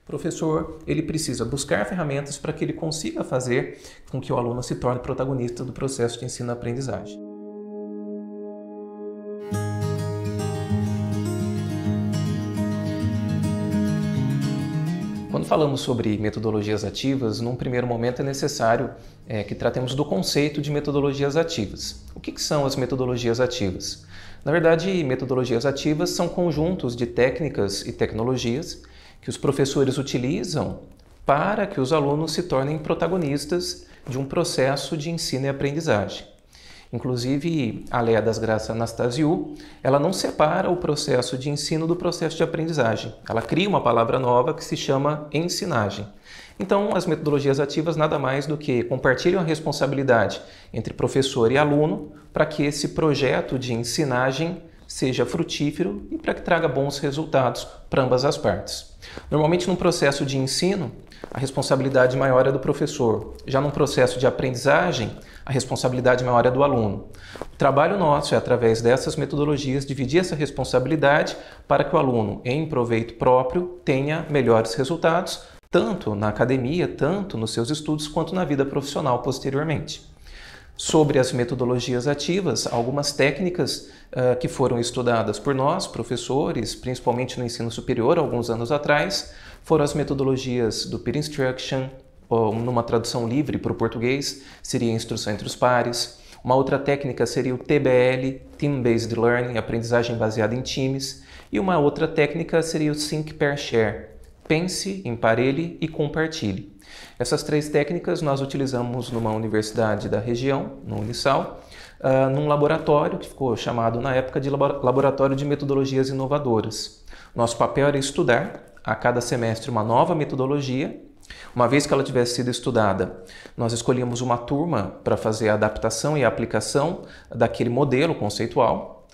O professor, ele precisa buscar ferramentas para que ele consiga fazer com que o aluno se torne protagonista do processo de ensino-aprendizagem. Quando falamos sobre metodologias ativas, num primeiro momento é necessário que tratemos do conceito de metodologias ativas. O que são as metodologias ativas? Na verdade, metodologias ativas são conjuntos de técnicas e tecnologias que os professores utilizam para que os alunos se tornem protagonistas de um processo de ensino e aprendizagem. Inclusive, a Léa das Graças Anastasiou, ela não separa o processo de ensino do processo de aprendizagem. Ela cria uma palavra nova que se chama ensinagem. Então, as metodologias ativas nada mais do que compartilham a responsabilidade entre professor e aluno para que esse projeto de ensinagem seja frutífero e para que traga bons resultados para ambas as partes. Normalmente, num processo de ensino, a responsabilidade maior é do professor. Já num processo de aprendizagem, a responsabilidade maior é do aluno. O trabalho nosso é, através dessas metodologias, dividir essa responsabilidade para que o aluno, em proveito próprio, tenha melhores resultados, tanto na academia, tanto nos seus estudos, quanto na vida profissional posteriormente. Sobre as metodologias ativas, algumas técnicas que foram estudadas por nós, professores, principalmente no ensino superior, alguns anos atrás, foram as metodologias do Peer Instruction, ou numa tradução livre para o português, seria instrução entre os pares. Uma outra técnica seria o TBL, Team Based Learning, aprendizagem baseada em times. E uma outra técnica seria o Think, Pair, Share, pense, emparelhe e compartilhe. Essas três técnicas nós utilizamos numa universidade da região, no Unisal, num laboratório que ficou chamado na época de Laboratório de Metodologias Inovadoras. Nosso papel era estudar a cada semestre uma nova metodologia. Uma vez que ela tivesse sido estudada, nós escolhíamos uma turma para fazer a adaptação e a aplicação daquele modelo conceitual.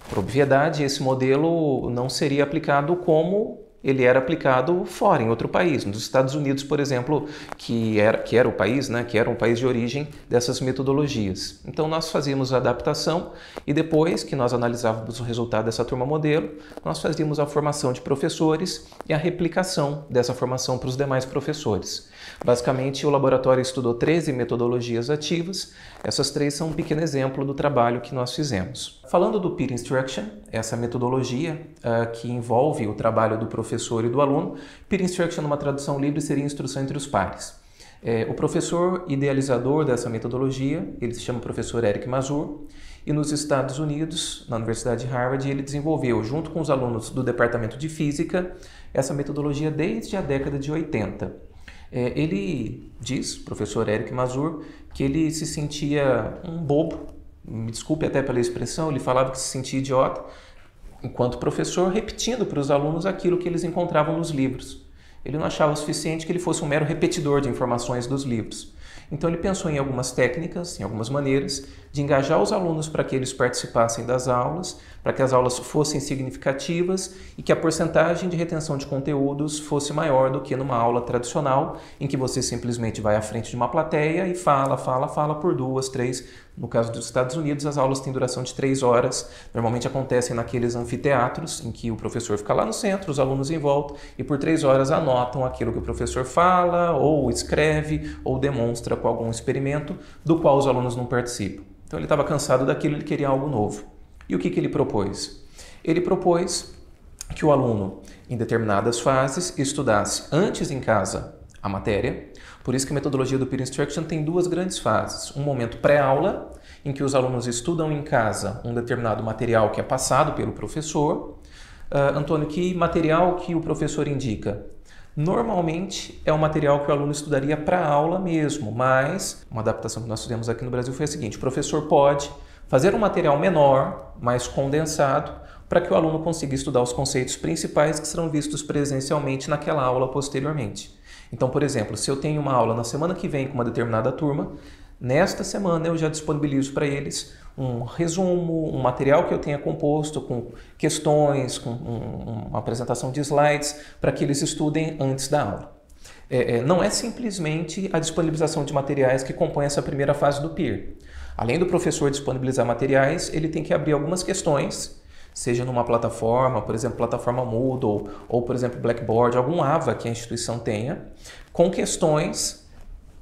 Por obviedade, esse modelo não seria aplicado como ele era aplicado fora, em outro país, nos Estados Unidos, por exemplo, que era o país, que era um país de origem dessas metodologias. Então nós fazíamos a adaptação e depois que nós analisávamos o resultado dessa turma modelo, nós fazíamos a formação de professores e a replicação dessa formação para os demais professores. Basicamente, o laboratório estudou 13 metodologias ativas. Essas três são um pequeno exemplo do trabalho que nós fizemos. Falando do Peer Instruction, essa metodologia que envolve o trabalho do professor e do aluno, Peer Instruction, numa tradução livre, seria instrução entre os pares. O professor idealizador dessa metodologia, ele se chama professor Eric Mazur, e nos Estados Unidos, na Universidade de Harvard, ele desenvolveu, junto com os alunos do Departamento de Física, essa metodologia desde a década de 80. Ele diz, professor Eric Mazur, que ele se sentia um bobo, me desculpe até pela expressão, ele falava que se sentia idiota, enquanto professor, repetindo para os alunos aquilo que eles encontravam nos livros. Ele não achava o suficiente que ele fosse um mero repetidor de informações dos livros. Então ele pensou em algumas técnicas, em algumas maneiras de engajar os alunos para que eles participassem das aulas, para que as aulas fossem significativas e que a porcentagem de retenção de conteúdos fosse maior do que numa aula tradicional, em que você simplesmente vai à frente de uma plateia e fala por 2, 3. No caso dos Estados Unidos, as aulas têm duração de 3 horas. Normalmente acontecem naqueles anfiteatros em que o professor fica lá no centro, os alunos em volta, e por 3 horas anotam aquilo que o professor fala, ou escreve, ou demonstra com algum experimento do qual os alunos não participam. Então ele estava cansado daquilo, ele queria algo novo. E o que ele propôs? Ele propôs que o aluno, em determinadas fases, estudasse antes em casa a matéria. Por isso que a metodologia do Peer Instruction tem 2 grandes fases. Um momento pré-aula, em que os alunos estudam em casa um determinado material que é passado pelo professor. Antônio, que material que o professor indica? Normalmente é um material que o aluno estudaria para a aula mesmo, mas uma adaptação que nós fizemos aqui no Brasil foi a seguinte: o professor pode fazer um material menor, mais condensado, para que o aluno consiga estudar os conceitos principais que serão vistos presencialmente naquela aula posteriormente. Então, por exemplo, se eu tenho uma aula na semana que vem com uma determinada turma, nesta semana eu já disponibilizo para eles um resumo, um material que eu tenha composto com questões, com uma apresentação de slides, para que eles estudem antes da aula. Não é simplesmente a disponibilização de materiais que compõe essa primeira fase do Peer. Além do professor disponibilizar materiais, ele tem que abrir algumas questões seja numa plataforma, por exemplo, plataforma Moodle ou, por exemplo, Blackboard, algum AVA que a instituição tenha, com questões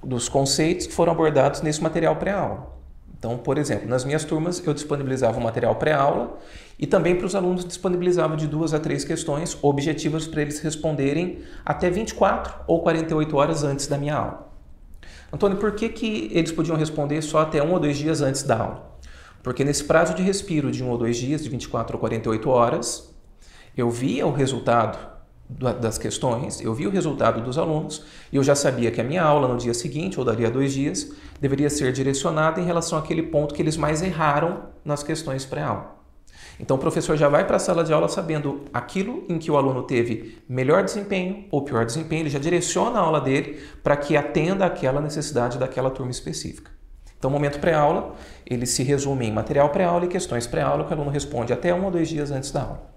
dos conceitos que foram abordados nesse material pré-aula. Então, por exemplo, nas minhas turmas eu disponibilizava um material pré-aula e também para os alunos disponibilizava de 2 a 3 questões objetivas para eles responderem até 24 ou 48 horas antes da minha aula. Antônio, por que eles podiam responder só até 1 ou 2 dias antes da aula? Porque nesse prazo de respiro de 1 ou 2 dias, de 24 ou 48 horas, eu via o resultado das questões, eu via o resultado dos alunos e eu já sabia que a minha aula no dia seguinte, ou dali a 2 dias, deveria ser direcionada em relação àquele ponto que eles mais erraram nas questões pré-aula. Então o professor já vai para a sala de aula sabendo aquilo em que o aluno teve melhor desempenho ou pior desempenho, ele já direciona a aula dele para que atenda àquela necessidade daquela turma específica. Então o momento pré-aula, ele se resume em material pré-aula e questões pré-aula que o aluno responde até 1 ou 2 dias antes da aula.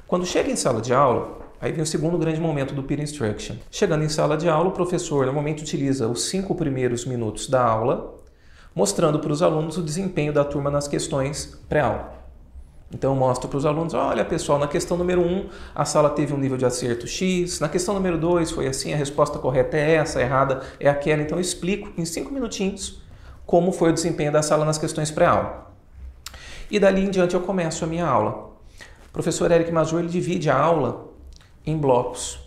Quando chega em sala de aula, aí vem o segundo grande momento do peer instruction. Chegando em sala de aula, o professor normalmente utiliza os 5 primeiros minutos da aula, mostrando para os alunos o desempenho da turma nas questões pré-aula. Então eu mostro para os alunos, olha pessoal, na questão número 1 a sala teve um nível de acerto X, na questão número 2 foi assim, a resposta correta é essa, a errada é aquela. Então eu explico em 5 minutinhos como foi o desempenho da sala nas questões pré-aula. E dali em diante eu começo a minha aula. O professor Eric Mazur ele divide a aula em blocos.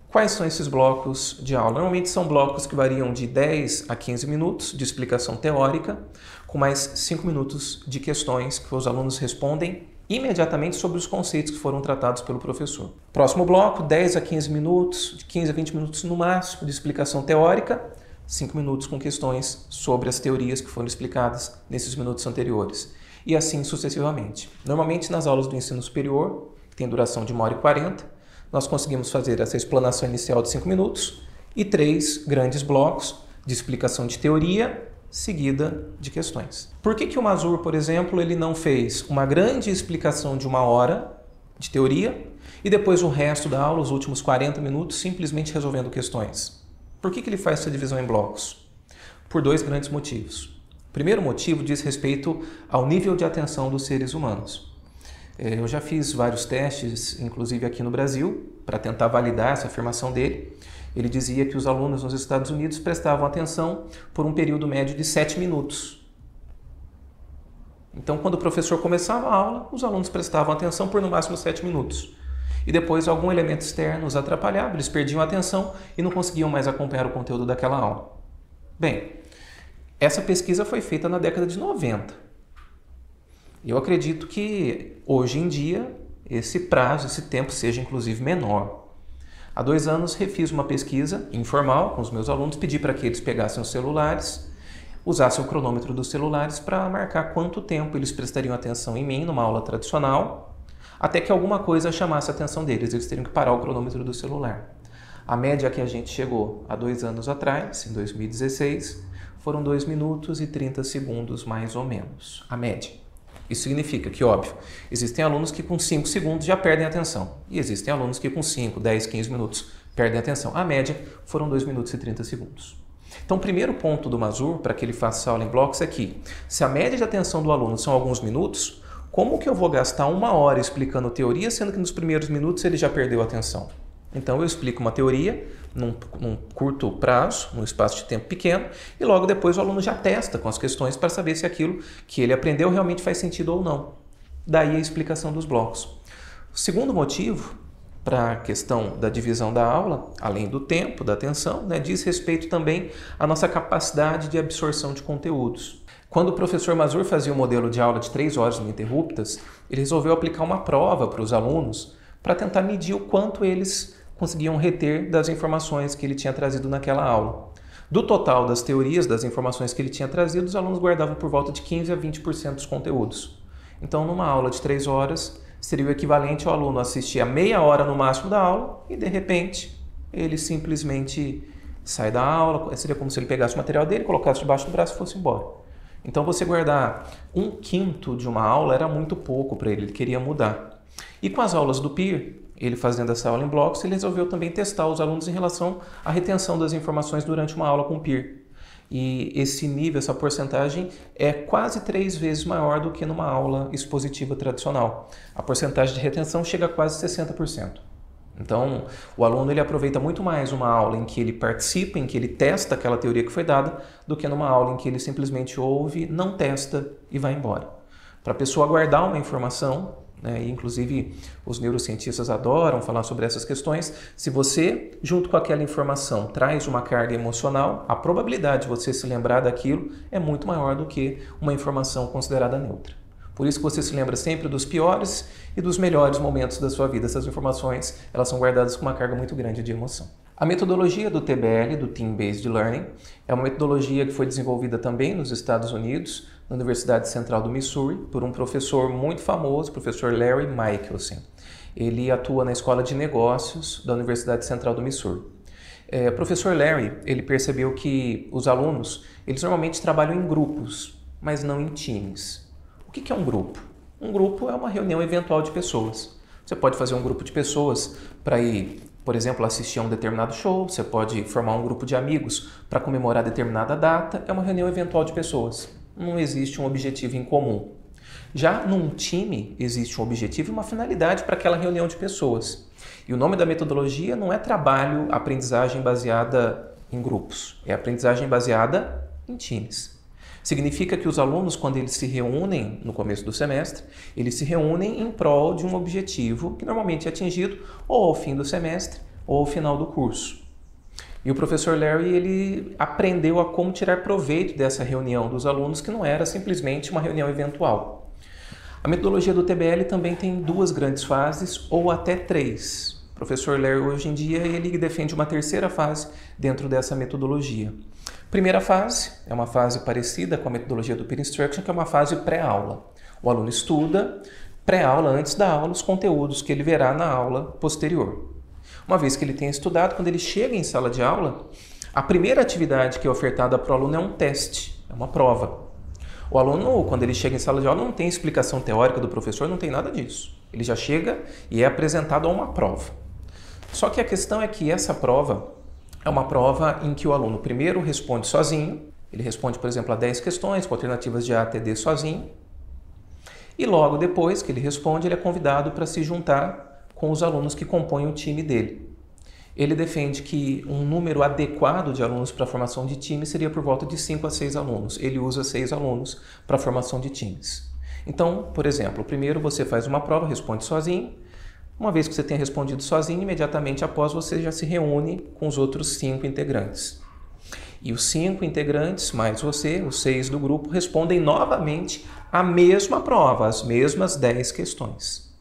Quais são esses blocos de aula? Normalmente são blocos que variam de 10 a 15 minutos de explicação teórica, com mais 5 minutos de questões que os alunos respondem imediatamente sobre os conceitos que foram tratados pelo professor. Próximo bloco, 10 a 15 minutos, de 15 a 20 minutos no máximo de explicação teórica, 5 minutos com questões sobre as teorias que foram explicadas nesses minutos anteriores. E assim sucessivamente. Normalmente nas aulas do ensino superior, que tem duração de 1h40, nós conseguimos fazer essa explanação inicial de 5 minutos e 3 grandes blocos de explicação de teoria seguida de questões. Por que o Mazur, por exemplo, ele não fez uma grande explicação de 1 hora de teoria e depois o resto da aula, os últimos 40 minutos, simplesmente resolvendo questões? Por que ele faz essa divisão em blocos? Por 2 grandes motivos. O primeiro motivo diz respeito ao nível de atenção dos seres humanos. Eu já fiz vários testes, inclusive aqui no Brasil, para tentar validar essa afirmação dele. Ele dizia que os alunos nos Estados Unidos prestavam atenção por um período médio de 7 minutos. Então, quando o professor começava a aula, os alunos prestavam atenção por no máximo 7 minutos. E depois algum elemento externo os atrapalhava, eles perdiam a atenção e não conseguiam mais acompanhar o conteúdo daquela aula. Bem, essa pesquisa foi feita na década de 90. Eu acredito que hoje em dia esse prazo, esse tempo seja inclusive menor. Há 2 anos refiz uma pesquisa informal com os meus alunos, pedi para que eles pegassem os celulares, usassem o cronômetro dos celulares para marcar quanto tempo eles prestariam atenção em mim numa aula tradicional, até que alguma coisa chamasse a atenção deles, eles teriam que parar o cronômetro do celular. A média que a gente chegou há 2 anos atrás, em 2016, foram 2 minutos e 30 segundos mais ou menos, a média. Isso significa que, óbvio, existem alunos que com 5 segundos já perdem a atenção. E existem alunos que com 5, 10, 15 minutos perdem a atenção. A média foram 2 minutos e 30 segundos. Então, o primeiro ponto do Mazur, para que ele faça essa aula em blocos, é que, se a média de atenção do aluno são alguns minutos, como que eu vou gastar 1 hora explicando teoria, sendo que nos primeiros minutos ele já perdeu a atenção? Então, eu explico uma teoria num curto prazo, num espaço de tempo pequeno, e logo depois o aluno já testa com as questões para saber se aquilo que ele aprendeu realmente faz sentido ou não. Daí a explicação dos blocos. O segundo motivo para a questão da divisão da aula, além do tempo, da atenção, diz respeito também à nossa capacidade de absorção de conteúdos. Quando o professor Mazur fazia um modelo de aula de 3 horas ininterruptas, ele resolveu aplicar uma prova para os alunos para tentar medir o quanto eles conseguiam reter das informações que ele tinha trazido naquela aula. Do total das teorias, das informações que ele tinha trazido, os alunos guardavam por volta de 15% a 20% dos conteúdos. Então, numa aula de 3 horas, seria o equivalente ao aluno assistir a meia hora no máximo da aula e, de repente, ele simplesmente sai da aula, seria como se ele pegasse o material dele, colocasse debaixo do braço e fosse embora. Então, você guardar 1/5 de uma aula era muito pouco para ele, ele queria mudar. E com as aulas do peer, ele fazendo essa aula em blocos, ele resolveu também testar os alunos em relação à retenção das informações durante uma aula com o peer. e esse nível, essa porcentagem é quase 3 vezes maior do que numa aula expositiva tradicional. A porcentagem de retenção chega a quase 60%. Então, o aluno ele aproveita muito mais uma aula em que ele participa, em que ele testa aquela teoria que foi dada, do que numa aula em que ele simplesmente ouve, não testa e vai embora. Para a pessoa guardar uma informação, né, e inclusive os neurocientistas adoram falar sobre essas questões, se você, junto com aquela informação, traz uma carga emocional, a probabilidade de você se lembrar daquilo é muito maior do que uma informação considerada neutra. Por isso que você se lembra sempre dos piores e dos melhores momentos da sua vida. Essas informações, elas são guardadas com uma carga muito grande de emoção. A metodologia do TBL, do Team Based Learning, é uma metodologia que foi desenvolvida também nos Estados Unidos, na Universidade Central do Missouri, por um professor muito famoso, o professor Larry Michelson. Ele atua na Escola de Negócios da Universidade Central do Missouri. O professor Larry, ele percebeu que os alunos, eles normalmente trabalham em grupos, mas não em times. O que é um grupo? Um grupo é uma reunião eventual de pessoas. Você pode fazer um grupo de pessoas para ir, por exemplo, assistir a um determinado show, você pode formar um grupo de amigos para comemorar determinada data, é uma reunião eventual de pessoas. Não existe um objetivo em comum. Já num time, existe um objetivo e uma finalidade para aquela reunião de pessoas. E o nome da metodologia não é trabalho, aprendizagem baseada em grupos, é aprendizagem baseada em times. Significa que os alunos, quando eles se reúnem no começo do semestre, eles se reúnem em prol de um objetivo que normalmente é atingido ou ao fim do semestre ou ao final do curso. E o professor Larry, ele aprendeu a como tirar proveito dessa reunião dos alunos, que não era simplesmente uma reunião eventual. A metodologia do TBL também tem 2 grandes fases ou até 3. O professor Larry, hoje em dia, ele defende uma 3ª fase dentro dessa metodologia. Primeira fase é uma fase parecida com a metodologia do Peer Instruction, que é uma fase pré-aula. O aluno estuda pré-aula, antes da aula, os conteúdos que ele verá na aula posterior. Uma vez que ele tenha estudado, quando ele chega em sala de aula, a primeira atividade que é ofertada para o aluno é um teste, é uma prova. O aluno, quando ele chega em sala de aula, não tem explicação teórica do professor, não tem nada disso. Ele já chega e é apresentado a uma prova. Só que a questão é que essa prova é uma prova em que o aluno primeiro responde sozinho, ele responde, por exemplo, a 10 questões com alternativas de A até D sozinho, e logo depois que ele responde, ele é convidado para se juntar com os alunos que compõem o time dele. Ele defende que um número adequado de alunos para a formação de time seria por volta de 5 a 6 alunos. Ele usa 6 alunos para a formação de times. Então, por exemplo, primeiro você faz uma prova, responde sozinho. Uma vez que você tenha respondido sozinho, imediatamente após você já se reúne com os outros 5 integrantes. E os 5 integrantes, mais você, os 6 do grupo, respondem novamente a mesma prova, as mesmas 10 questões.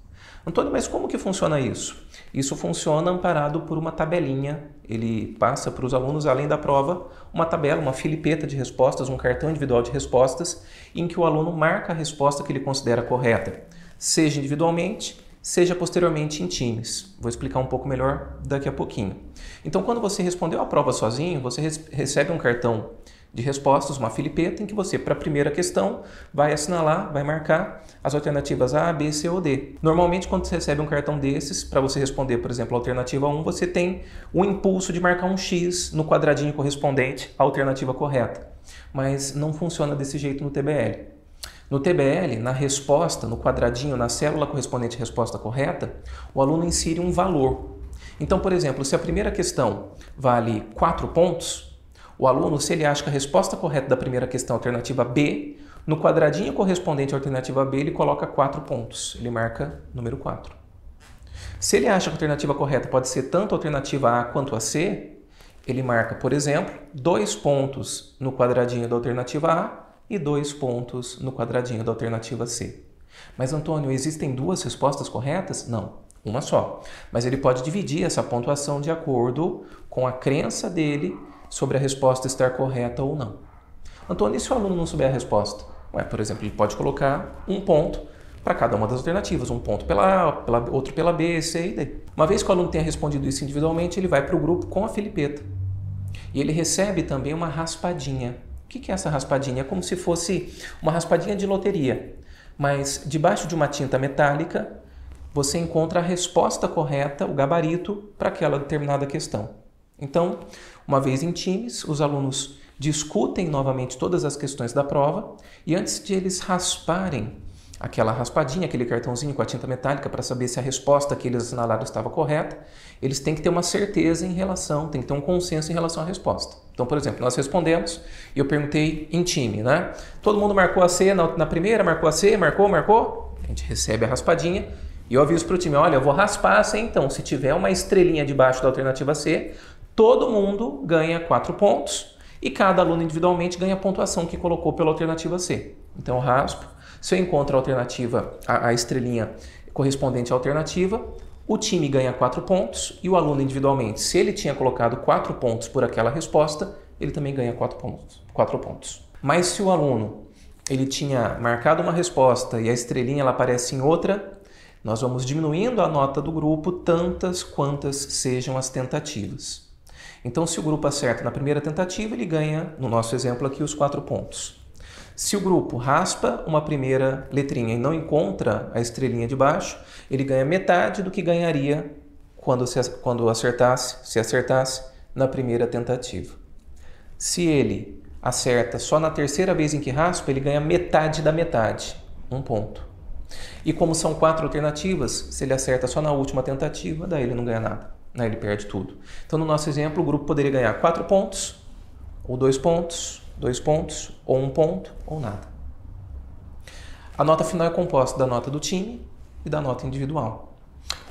Antônio, mas como que funciona isso? Isso funciona amparado por uma tabelinha. Ele passa para os alunos, além da prova, uma tabela, uma filipeta de respostas, um cartão individual de respostas, em que o aluno marca a resposta que ele considera correta, seja individualmente, seja posteriormente em times. Vou explicar um pouco melhor daqui a pouquinho. Então, quando você respondeu a prova sozinho, você recebe um cartão de respostas, uma filipeta, em que você, para a primeira questão, vai assinalar, vai marcar as alternativas A, B, C ou D. Normalmente, quando você recebe um cartão desses, para você responder, por exemplo, a alternativa 1, você tem o impulso de marcar um X no quadradinho correspondente à alternativa correta. Mas não funciona desse jeito no TBL. No TBL, na resposta, no quadradinho, na célula correspondente à resposta correta, o aluno insere um valor. Então, por exemplo, se a primeira questão vale 4 pontos, o aluno, se ele acha que a resposta correta da primeira questão é a alternativa B, no quadradinho correspondente à alternativa B, ele coloca 4 pontos. Ele marca número 4. Se ele acha que a alternativa correta pode ser tanto a alternativa A quanto a C, ele marca, por exemplo, 2 pontos no quadradinho da alternativa A e 2 pontos no quadradinho da alternativa C. Mas, Antônio, existem 2 respostas corretas? Não, uma só. Mas ele pode dividir essa pontuação de acordo com a crença dele sobre a resposta estar correta ou não. Antônio, e se o aluno não souber a resposta? Por exemplo, ele pode colocar 1 ponto para cada uma das alternativas. 1 ponto pela A, outro pela B, C e D. Uma vez que o aluno tenha respondido isso individualmente, ele vai para o grupo com a filipeta. E ele recebe também uma raspadinha. O que é essa raspadinha? É como se fosse uma raspadinha de loteria. Mas debaixo de uma tinta metálica, você encontra a resposta correta, o gabarito, para aquela determinada questão. Então, uma vez em times, os alunos discutem novamente todas as questões da prova e antes de eles rasparem aquela raspadinha, aquele cartãozinho com a tinta metálica para saber se a resposta que eles assinalaram estava correta, eles têm que ter uma certeza em relação, tem que ter um consenso em relação à resposta. Então, por exemplo, nós respondemos e eu perguntei em time, né? Todo mundo marcou a C na primeira, marcou a C, marcou? A gente recebe a raspadinha e eu aviso para o time, olha, eu vou raspar a C então, se tiver uma estrelinha debaixo da alternativa C, todo mundo ganha 4 pontos e cada aluno individualmente ganha a pontuação que colocou pela alternativa C. Então eu raspo. Se eu encontro a alternativa, a estrelinha correspondente à alternativa, o time ganha 4 pontos e o aluno individualmente, se ele tinha colocado 4 pontos por aquela resposta, ele também ganha 4 pontos. Mas se o aluno ele tinha marcado uma resposta e a estrelinha ela aparece em outra, nós vamos diminuindo a nota do grupo tantas quantas sejam as tentativas. Então, se o grupo acerta na primeira tentativa, ele ganha, no nosso exemplo aqui, os 4 pontos. Se o grupo raspa uma primeira letrinha e não encontra a estrelinha de baixo, ele ganha metade do que ganharia quando acertasse na primeira tentativa. Se ele acerta só na terceira vez em que raspa, ele ganha metade da metade, 1 ponto. E como são 4 alternativas, se ele acerta só na última tentativa, daí ele não ganha nada, né? Ele perde tudo. Então, no nosso exemplo, o grupo poderia ganhar 4 pontos, ou 2 pontos, 2 pontos, ou 1 ponto, ou nada. A nota final é composta da nota do time e da nota individual.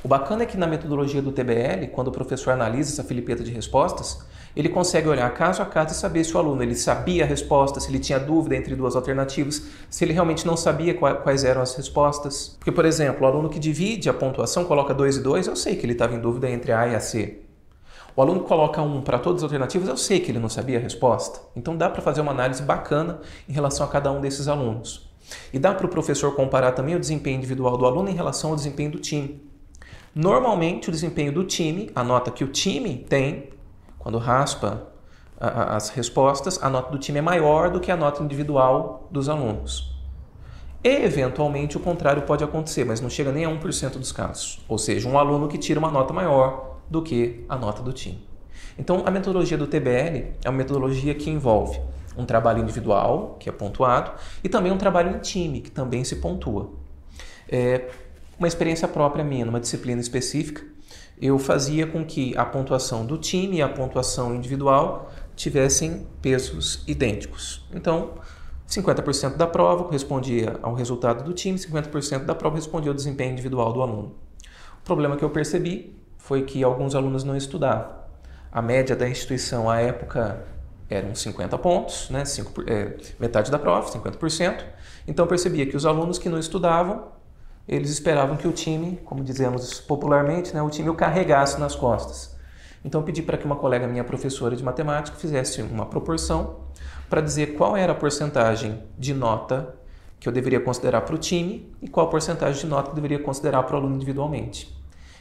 O bacana é que na metodologia do TBL, quando o professor analisa essa filipeta de respostas, ele consegue olhar caso a caso e saber se o aluno ele sabia a resposta, se ele tinha dúvida entre 2 alternativas, se ele realmente não sabia quais eram as respostas. Porque, por exemplo, o aluno que divide a pontuação, coloca 2 e 2, eu sei que ele estava em dúvida entre A e a C. O aluno que coloca 1 para todas as alternativas, eu sei que ele não sabia a resposta. Então dá para fazer uma análise bacana em relação a cada um desses alunos. E dá para o professor comparar também o desempenho individual do aluno em relação ao desempenho do time. Normalmente o desempenho do time, a nota que o time tem, quando raspa as respostas, a nota do time é maior do que a nota individual dos alunos. E, eventualmente, o contrário pode acontecer, mas não chega nem a 1% dos casos. Ou seja, um aluno que tira uma nota maior do que a nota do time. Então, a metodologia do TBL é uma metodologia que envolve um trabalho individual, que é pontuado, e também um trabalho em time, que também se pontua. Uma experiência própria minha, numa disciplina específica, eu fazia com que a pontuação do time e a pontuação individual tivessem pesos idênticos. Então, 50% da prova correspondia ao resultado do time, 50% da prova correspondia ao desempenho individual do aluno. O problema que eu percebi foi que alguns alunos não estudavam. A média da instituição à época eram 50 pontos, né? Metade da prova, 50%. Então eu percebia que os alunos que não estudavam, eles esperavam que o time, como dizemos popularmente, né, o time o carregasse nas costas. Então eu pedi para que uma colega minha, professora de matemática, fizesse uma proporção para dizer qual era a porcentagem de nota que eu deveria considerar para o time e qual a porcentagem de nota que eu deveria considerar para o aluno individualmente.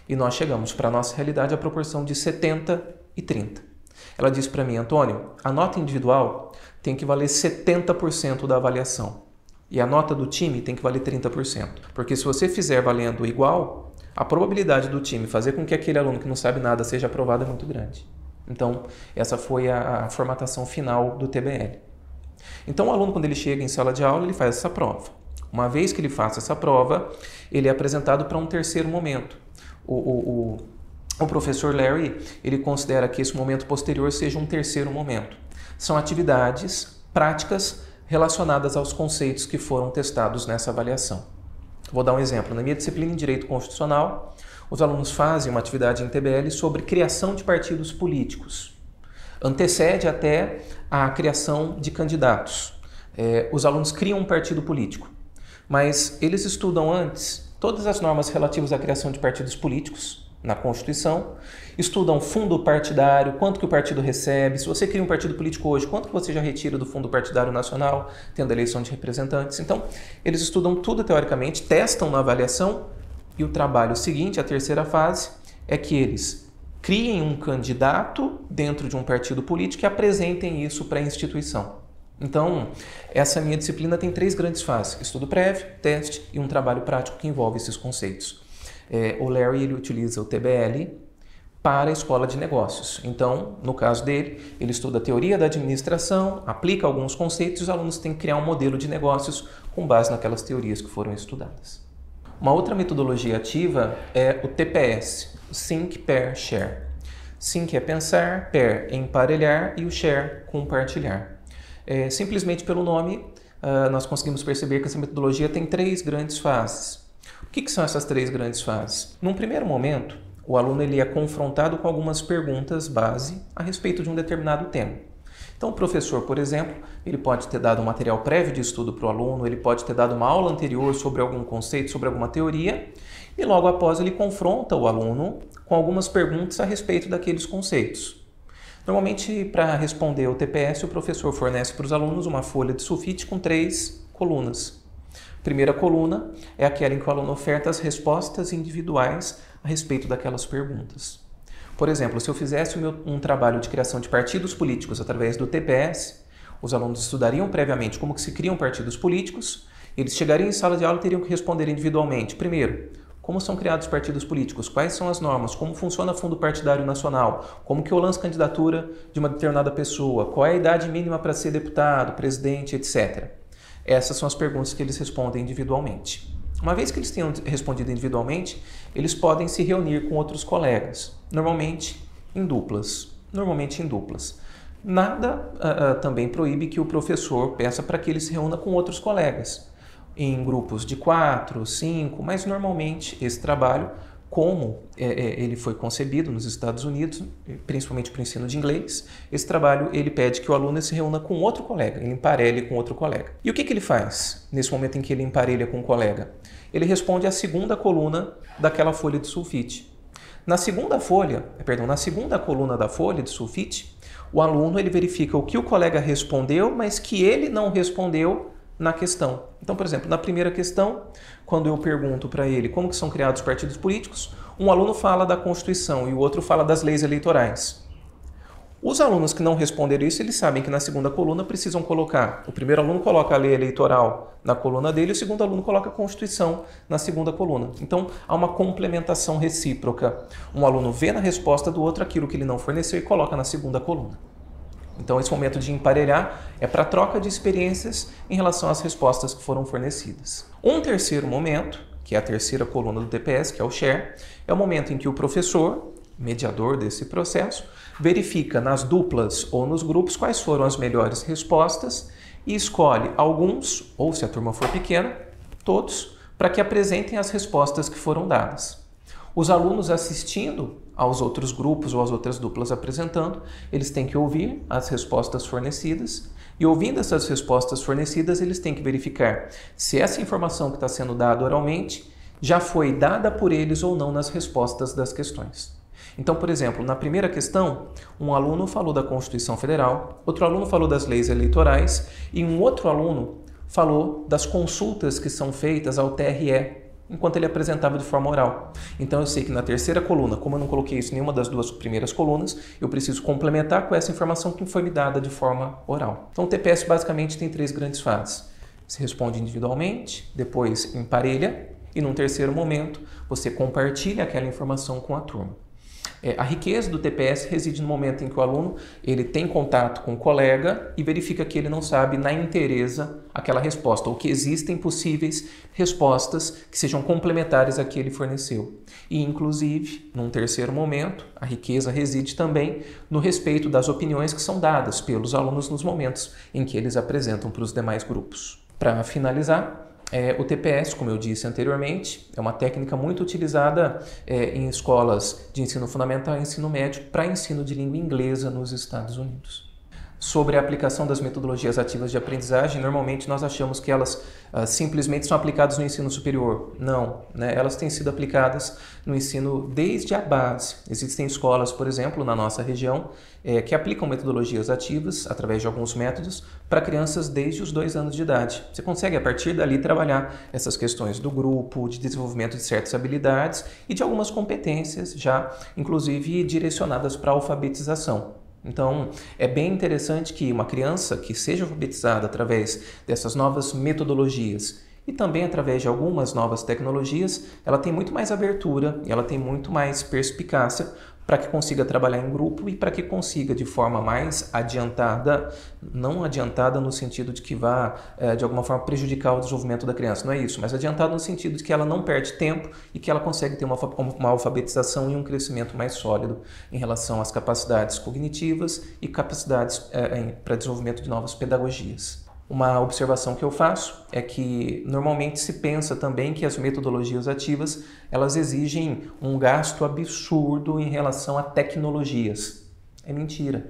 E nós chegamos para a nossa realidade a proporção de 70 e 30. Ela disse para mim, Antônio, a nota individual tem que valer 70% da avaliação e a nota do time tem que valer 30%. Porque se você fizer valendo igual, a probabilidade do time fazer com que aquele aluno que não sabe nada seja aprovado é muito grande. Então, essa foi a formatação final do TBL. Então, o aluno, quando ele chega em sala de aula, ele faz essa prova. Uma vez que ele faça essa prova, ele é apresentado para um terceiro momento. O professor Larry, ele considera que esse momento posterior seja um terceiro momento. São atividades práticas relacionadas aos conceitos que foram testados nessa avaliação. Vou dar um exemplo. Na minha disciplina em Direito Constitucional, os alunos fazem uma atividade em TBL sobre criação de partidos políticos. Antecede até a criação de candidatos. Os alunos criam um partido político, mas eles estudam antes todas as normas relativas à criação de partidos políticos na Constituição, estudam fundo partidário, quanto que o partido recebe, se você cria um partido político hoje, quanto que você já retira do fundo partidário nacional, tendo a eleição de representantes. Então, eles estudam tudo teoricamente, testam na avaliação e o trabalho seguinte, a terceira fase, é que eles criem um candidato dentro de um partido político e apresentem isso para a instituição. Então, essa minha disciplina tem 3 grandes fases: estudo prévio, teste e um trabalho prático que envolve esses conceitos. O Larry ele utiliza o TBL para a escola de negócios. Então, no caso dele, ele estuda a teoria da administração, aplica alguns conceitos e os alunos têm que criar um modelo de negócios com base naquelas teorias que foram estudadas. Uma outra metodologia ativa é o TPS, Think, Pair, Share. Think é pensar, Pair é emparelhar e o Share, compartilhar. Simplesmente pelo nome, nós conseguimos perceber que essa metodologia tem 3 grandes fases. O que são essas 3 grandes fases? Num primeiro momento, o aluno ele é confrontado com algumas perguntas base a respeito de um determinado tema. Então, o professor, por exemplo, ele pode ter dado um material prévio de estudo para o aluno, ele pode ter dado uma aula anterior sobre algum conceito, sobre alguma teoria, e logo após ele confronta o aluno com algumas perguntas a respeito daqueles conceitos. Normalmente, para responder o TPS, o professor fornece para os alunos uma folha de sulfite com 3 colunas. A primeira coluna é aquela em que o aluno oferta as respostas individuais a respeito daquelas perguntas. Por exemplo, se eu fizesse um trabalho de criação de partidos políticos através do TPS, os alunos estudariam previamente como que se criam partidos políticos, eles chegariam em sala de aula e teriam que responder individualmente. Primeiro, como são criados os partidos políticos, quais são as normas, como funciona o fundo partidário nacional, como que eu lanço candidatura de uma determinada pessoa, qual é a idade mínima para ser deputado, presidente, etc. Essas são as perguntas que eles respondem individualmente. Uma vez que eles tenham respondido individualmente, eles podem se reunir com outros colegas, normalmente em duplas. Nada também proíbe que o professor peça para que ele se reúna com outros colegas, em grupos de 4, 5, mas normalmente esse trabalho, como ele foi concebido nos Estados Unidos, principalmente para o ensino de inglês, esse trabalho ele pede que o aluno se reúna com outro colega, ele emparelhe com outro colega. E o que ele faz nesse momento em que ele emparelha com um colega? Ele responde à segunda coluna daquela folha de sulfite. Na segunda coluna da folha de sulfite, o aluno ele verifica o que o colega respondeu, mas que ele não respondeu na questão. Então, por exemplo, na primeira questão, quando eu pergunto para ele como que são criados os partidos políticos, um aluno fala da Constituição e o outro fala das leis eleitorais. Os alunos que não responderam isso, eles sabem que na segunda coluna precisam colocar. O primeiro aluno coloca a lei eleitoral na coluna dele, o segundo aluno coloca a Constituição na segunda coluna. Então, há uma complementação recíproca. Um aluno vê na resposta do outro aquilo que ele não forneceu e coloca na segunda coluna. Então, esse momento de emparelhar é para troca de experiências em relação às respostas que foram fornecidas. Um terceiro momento, que é a terceira coluna do TPS, que é o share, é o momento em que o professor, mediador desse processo, verifica nas duplas ou nos grupos quais foram as melhores respostas e escolhe alguns, ou se a turma for pequena, todos, para que apresentem as respostas que foram dadas. Os alunos assistindo aos outros grupos ou às outras duplas apresentando, eles têm que ouvir as respostas fornecidas e, ouvindo essas respostas fornecidas, eles têm que verificar se essa informação que está sendo dada oralmente já foi dada por eles ou não nas respostas das questões. Então, por exemplo, na primeira questão, um aluno falou da Constituição Federal, outro aluno falou das leis eleitorais e um outro aluno falou das consultas que são feitas ao TRE, enquanto ele apresentava de forma oral. Então eu sei que na terceira coluna, como eu não coloquei isso em nenhuma das 2 primeiras colunas, eu preciso complementar com essa informação que foi me dada de forma oral. Então o TPS basicamente tem 3 grandes fases. Se responde individualmente, depois emparelha e num terceiro momento você compartilha aquela informação com a turma. A riqueza do TPS reside no momento em que o aluno ele tem contato com o colega e verifica que ele não sabe na inteireza aquela resposta, ou que existem possíveis respostas que sejam complementares à que ele forneceu. E, inclusive, num terceiro momento, a riqueza reside também no respeito das opiniões que são dadas pelos alunos nos momentos em que eles apresentam para os demais grupos. Para finalizar, o TPS, como eu disse anteriormente, é uma técnica muito utilizada em escolas de ensino fundamental e ensino médio para ensino de língua inglesa nos Estados Unidos. Sobre a aplicação das metodologias ativas de aprendizagem, normalmente nós achamos que elas simplesmente são aplicadas no ensino superior. Não, né? Elas têm sido aplicadas no ensino desde a base. Existem escolas, por exemplo, na nossa região, que aplicam metodologias ativas, através de alguns métodos, para crianças desde os 2 anos de idade. Você consegue, a partir dali, trabalhar essas questões do grupo, de desenvolvimento de certas habilidades e de algumas competências já, inclusive, direcionadas para a alfabetização. Então, é bem interessante que uma criança que seja alfabetizada através dessas novas metodologias e também através de algumas novas tecnologias, ela tem muito mais abertura e ela tem muito mais perspicácia para que consiga trabalhar em grupo e para que consiga de forma mais adiantada, não adiantada no sentido de que vá de alguma forma prejudicar o desenvolvimento da criança, não é isso, mas adiantada no sentido de que ela não perde tempo e que ela consegue ter uma alfabetização e um crescimento mais sólido em relação às capacidades cognitivas e capacidades para desenvolvimento de novas pedagogias. Uma observação que eu faço é que normalmente se pensa também que as metodologias ativas elas exigem um gasto absurdo em relação a tecnologias. É mentira.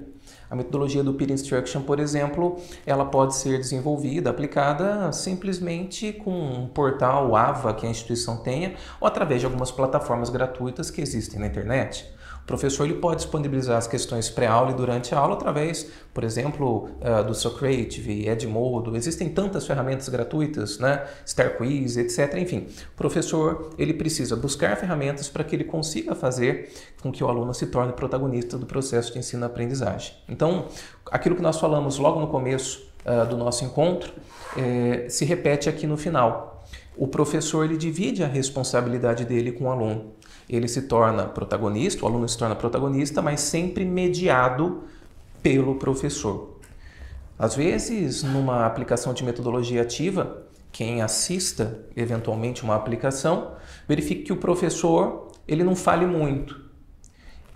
A metodologia do Peer Instruction, por exemplo, ela pode ser desenvolvida, aplicada simplesmente com um portal AVA que a instituição tenha ou através de algumas plataformas gratuitas que existem na internet. O professor ele pode disponibilizar as questões pré-aula e durante a aula através, por exemplo, do Socrative, Edmodo. Existem tantas ferramentas gratuitas, né? Star Quiz, etc. Enfim, o professor ele precisa buscar ferramentas para que ele consiga fazer com que o aluno se torne protagonista do processo de ensino-aprendizagem. Então, aquilo que nós falamos logo no começo do nosso encontro se repete aqui no final. O professor ele divide a responsabilidade dele com o aluno. Ele se torna protagonista, o aluno se torna protagonista, mas sempre mediado pelo professor. Às vezes, numa aplicação de metodologia ativa, quem assista eventualmente uma aplicação, verifique que o professor ele não fale muito.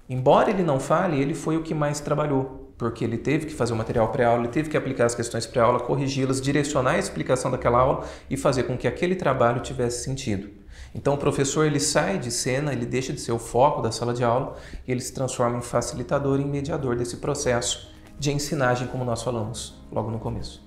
Embora ele não fale, ele foi o que mais trabalhou, porque ele teve que fazer o material pré-aula, ele teve que aplicar as questões pré-aula, corrigi-las, direcionar a explicação daquela aula e fazer com que aquele trabalho tivesse sentido. Então o professor ele sai de cena, ele deixa de ser o foco da sala de aula e ele se transforma em facilitador e mediador desse processo de ensinagem, como nós falamos logo no começo.